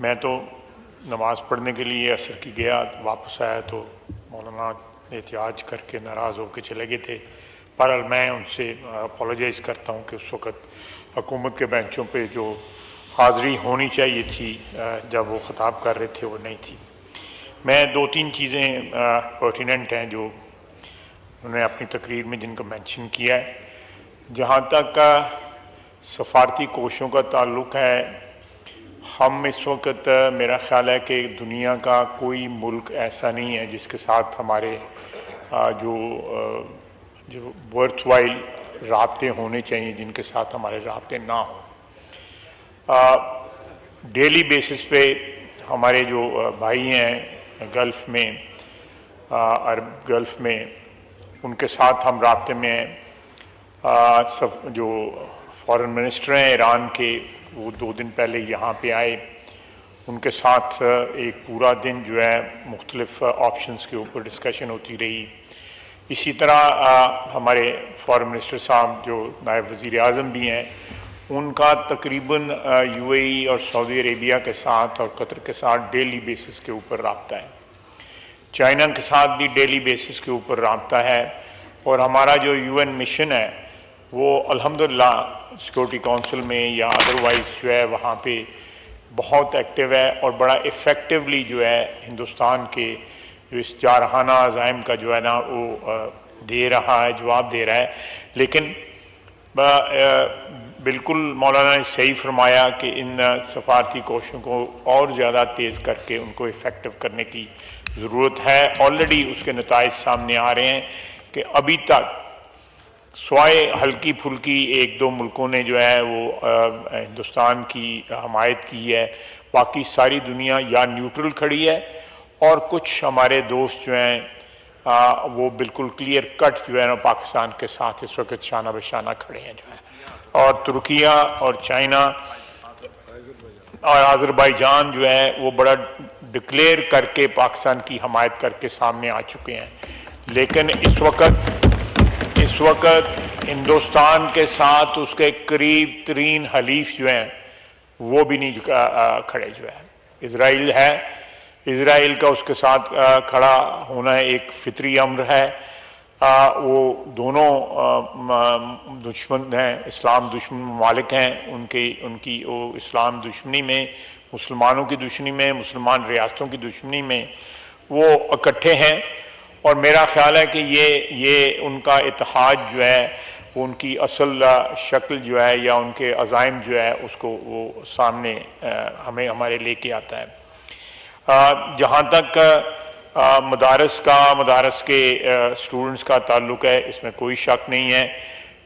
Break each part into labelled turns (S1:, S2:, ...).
S1: میں تو نماز پڑھنے کے لیے عصر کی گیا، واپس آیا تو مولانا احتجاج کر کے ناراض ہو کے چلے گئے تھے۔ بہرحال میں ان سے اپولوجائز کرتا ہوں کہ اس وقت حکومت کے بینچوں پہ جو حاضری ہونی چاہیے تھی جب وہ خطاب کر رہے تھے وہ نہیں تھی۔ میں دو تین چیزیں پرٹیننٹ ہیں جو انہوں نے اپنی تقریر میں جن کا مینشن کیا ہے۔ جہاں تک سفارتی کوششوں کا تعلق ہے، ہم اس وقت میرا خیال ہے کہ دنیا کا کوئی ملک ایسا نہیں ہے جس کے ساتھ ہمارے جو ورتھ وائل رابطے ہونے چاہیے، جن کے ساتھ ہمارے رابطے نہ ہوں۔ ڈیلی بیسس پہ ہمارے جو بھائی ہیں گلف میں، عرب گلف میں، ان کے ساتھ ہم رابطے میں ہیں۔ جو فارن منسٹر ہیں ایران کے، وہ 2 دن پہلے یہاں پہ آئے، ان کے ساتھ ایک پورا دن جو ہے مختلف آپشنز کے اوپر ڈسکشن ہوتی رہی۔ اسی طرح ہمارے فارن منسٹر صاحب جو نائب وزیر اعظم بھی ہیں، ان کا تقریباً یو اے ای اور سعودی عربیہ کے ساتھ اور قطر کے ساتھ ڈیلی بیسس کے اوپر رابطہ ہے۔ چائنا کے ساتھ بھی ڈیلی بیسس کے اوپر رابطہ ہے، اور ہمارا جو یو این مشن ہے وہ الحمدللہ سیکورٹی کونسل میں یا ادروائز جو ہے وہاں پہ بہت ایکٹیو ہے، اور بڑا ایفیکٹولی جو ہے ہندوستان کے جو اس جارحانہ عزائم کا جو ہے نا وہ دے رہا ہے، جواب دے رہا ہے۔ لیکن بالکل مولانا نے صحیح فرمایا کہ ان سفارتی کوششوں کو اور زیادہ تیز کر کے ان کو ایفیکٹو کرنے کی ضرورت ہے۔ آلریڈی اس کے نتائج سامنے آ رہے ہیں کہ ابھی تک سوائے ہلکی پھلکی 1-2 ملکوں نے جو ہے وہ ہندوستان کی حمایت کی ہے، باقی ساری دنیا یا نیوٹرل کھڑی ہے، اور کچھ ہمارے دوست جو ہیں وہ بالکل کلیئر کٹ جو ہے نا پاکستان کے ساتھ اس وقت شانہ بشانہ کھڑے ہیں جو ہے۔ اور ترکیہ اور چائنا اور آذربائیجان جو ہے وہ بڑا ڈکلیئر کر کے پاکستان کی حمایت کر کے سامنے آ چکے ہیں۔ لیکن اس وقت ہندوستان کے ساتھ اس کے قریب ترین حلیف جو ہیں وہ بھی نہیں کھڑے جو ہے۔ اسرائیل ہے، اسرائیل کا اس کے ساتھ کھڑا ہونا ایک فطری امر ہے۔ وہ دونوں دشمن ہیں، اسلام دشمن ممالک ہیں، ان کی وہ اسلام دشمنی میں، مسلمانوں کی دشمنی میں، مسلمان ریاستوں کی دشمنی میں وہ اکٹھے ہیں، اور میرا خیال ہے کہ یہ ان کا اتحاد جو ہے وہ ان کی اصل شکل جو ہے یا ان کے عزائم جو ہے اس کو وہ سامنے ہمارے لے کے آتا ہے۔ جہاں تک مدارس کے اسٹوڈنٹس کا تعلق ہے، اس میں کوئی شک نہیں ہے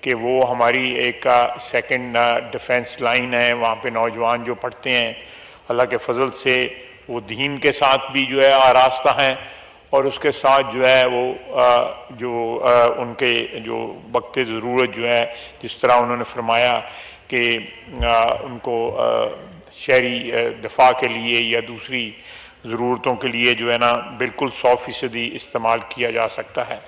S1: کہ وہ ہماری ایک سیکنڈ ڈیفنس لائن ہے۔ وہاں پہ نوجوان جو پڑھتے ہیں اللہ کے فضل سے وہ دین کے ساتھ بھی جو ہے آراستہ ہیں، اور اس کے ساتھ جو ہے وہ ان کے جو وقت ضرورت جو ہے، جس طرح انہوں نے فرمایا کہ ان کو شہری دفاع کے لیے یا دوسری ضرورتوں کے لیے جو ہے نا بالکل 100% استعمال کیا جا سکتا ہے۔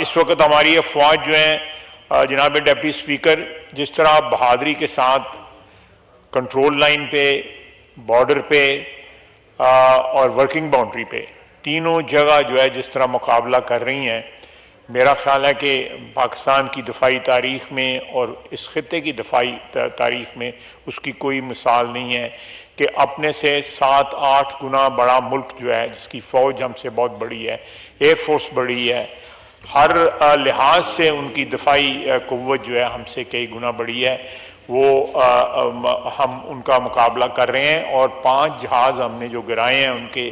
S1: اس وقت ہماری افواج جو ہیں جناب ڈپٹی اسپیکر جس طرح بہادری کے ساتھ کنٹرول لائن پہ، بارڈر پہ اور ورکنگ باؤنڈری پہ تینوں جگہ جو ہے جس طرح مقابلہ کر رہی ہیں، میرا خیال ہے کہ پاکستان کی دفاعی تاریخ میں اور اس خطے کی دفاعی تاریخ میں اس کی کوئی مثال نہیں ہے کہ اپنے سے 7-8 گنا بڑا ملک جو ہے، جس کی فوج ہم سے بہت بڑی ہے، ایئر فورس بڑی ہے، ہر لحاظ سے ان کی دفاعی قوت جو ہے ہم سے کئی گنا بڑی ہے، وہ ہم ان کا مقابلہ کر رہے ہیں، اور 5 جہاز ہم نے جو گرائے ہیں ان کے،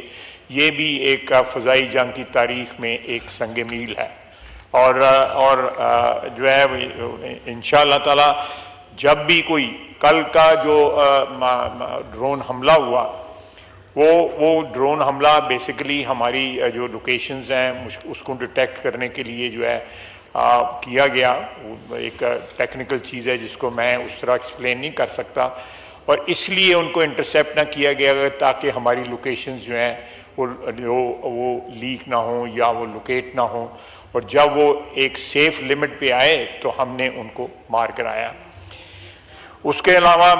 S1: یہ بھی ایک فضائی جنگ کی تاریخ میں ایک سنگ میل ہے۔ اور جو ہے انشاءاللہ تعالی جب بھی کوئی کل کا جو ڈرون حملہ ہوا، وہ ڈرون حملہ بیسیکلی ہماری جو لوکیشنز ہیں اس کو ڈیٹیکٹ کرنے کے لیے جو ہے کیا گیا۔ ایک ٹیکنیکل چیز ہے جس کو میں اس طرح ایکسپلین نہیں کر سکتا، اور اس لیے ان کو انٹرسیپٹ نہ کیا گیا تاکہ ہماری لوکیشنز جو ہیں وہ لیک نہ ہوں یا وہ لوکیٹ نہ ہوں، اور جب وہ ایک سیف لمٹ پہ آئے تو ہم نے ان کو مار کرایا۔ اس کے علاوہ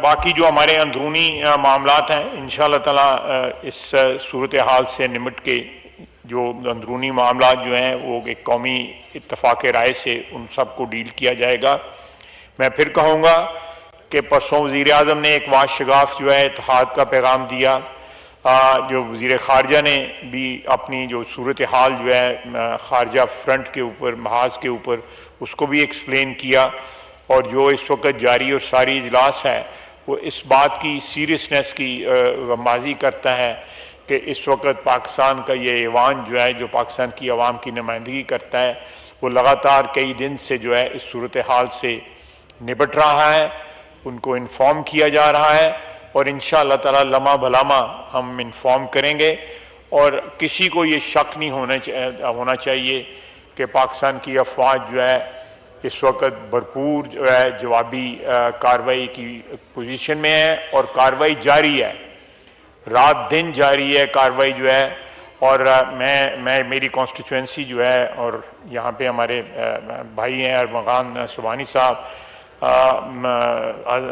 S1: باقی جو ہمارے اندرونی معاملات ہیں انشاءاللہ تعالیٰ اس صورتحال سے نمٹ کے جو اندرونی معاملات جو ہیں وہ ایک قومی اتفاق رائے سے ان سب کو ڈیل کیا جائے گا۔ میں پھر کہوں گا کہ پرسوں وزیر اعظم نے ایک شگاف جو ہے اتحاد کا پیغام دیا، جو وزیر خارجہ نے بھی اپنی جو صورتحال جو ہے خارجہ فرنٹ کے اوپر محاذ کے اوپر اس کو بھی ایکسپلین کیا، اور جو اس وقت جاری اور ساری اجلاس ہے وہ اس بات کی سیریسنس کی غمازی کرتا ہے کہ اس وقت پاکستان کا یہ ایوان جو ہے جو پاکستان کی عوام کی نمائندگی کرتا ہے وہ لگاتار کئی دن سے جو ہے اس صورتحال سے نبٹ رہا ہے، ان کو انفارم کیا جا رہا ہے، اور انشاءاللہ تعالی لمحہ بلمحہ ہم انفارم کریں گے، اور کسی کو یہ شک نہیں ہونا چاہیے کہ پاکستان کی افواج جو ہے اس وقت بھرپور جو ہے جوابی کارروائی کی پوزیشن میں ہے، اور کارروائی جاری ہے، رات دن جاری ہے کارروائی جو ہے۔ اور میں میری کانسٹیچوئنسی جو ہے، اور یہاں پہ ہمارے بھائی ہیں ارمغان سبحانی صاحب،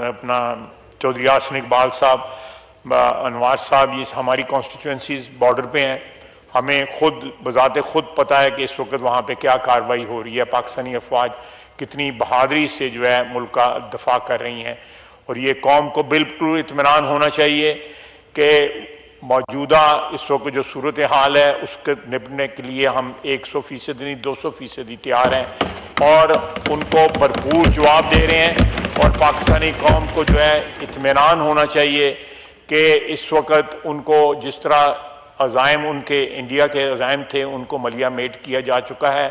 S1: اپنا چودھری یاسین اقبال صاحب، انوار صاحب، یہ ہماری کانسٹیچوئنسیز بارڈر پہ ہیں، ہمیں خود بذات خود پتہ ہے کہ اس وقت وہاں پہ کیا کارروائی ہو رہی ہے، پاکستانی افواج کتنی بہادری سے جو ہے ملک کا دفاع کر رہی ہیں، اور یہ قوم کو بالکل اطمینان ہونا چاہیے کہ موجودہ اس وقت جو صورتحال ہے اس کے نپٹنے کے لیے ہم 100% نہیں 200% تیار ہیں، اور ان کو بھرپور جواب دے رہے ہیں، اور پاکستانی قوم کو جو ہے اطمینان ہونا چاہیے کہ اس وقت ان کو جس طرح عزائم ان کے انڈیا کے عزائم تھے ان کو ملیہ میٹ کیا جا چکا ہے،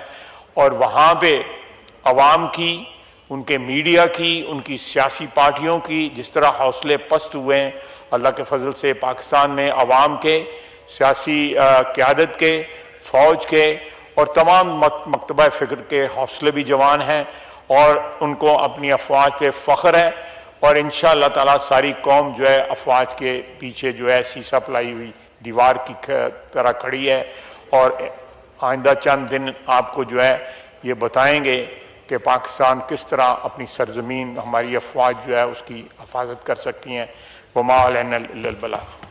S1: اور وہاں پہ عوام کی، ان کے میڈیا کی، ان کی سیاسی پارٹیوں کی جس طرح حوصلے پست ہوئے ہیں، اللہ کے فضل سے پاکستان میں عوام کے، سیاسی قیادت کے، فوج کے اور تمام مکتبہ فکر کے حوصلے بھی جوان ہیں، اور ان کو اپنی افواج پہ فخر ہے، اور انشاءاللہ تعالیٰ ساری قوم جو ہے افواج کے پیچھے جو ہے سیسا پلائی ہوئی دیوار کی طرح کھڑی ہے، اور آئندہ چند دن آپ کو جو ہے یہ بتائیں گے کہ پاکستان کس طرح اپنی سرزمین، ہماری افواج جو ہے اس کی حفاظت کر سکتی ہیں۔ وما علینا الا البلاغ۔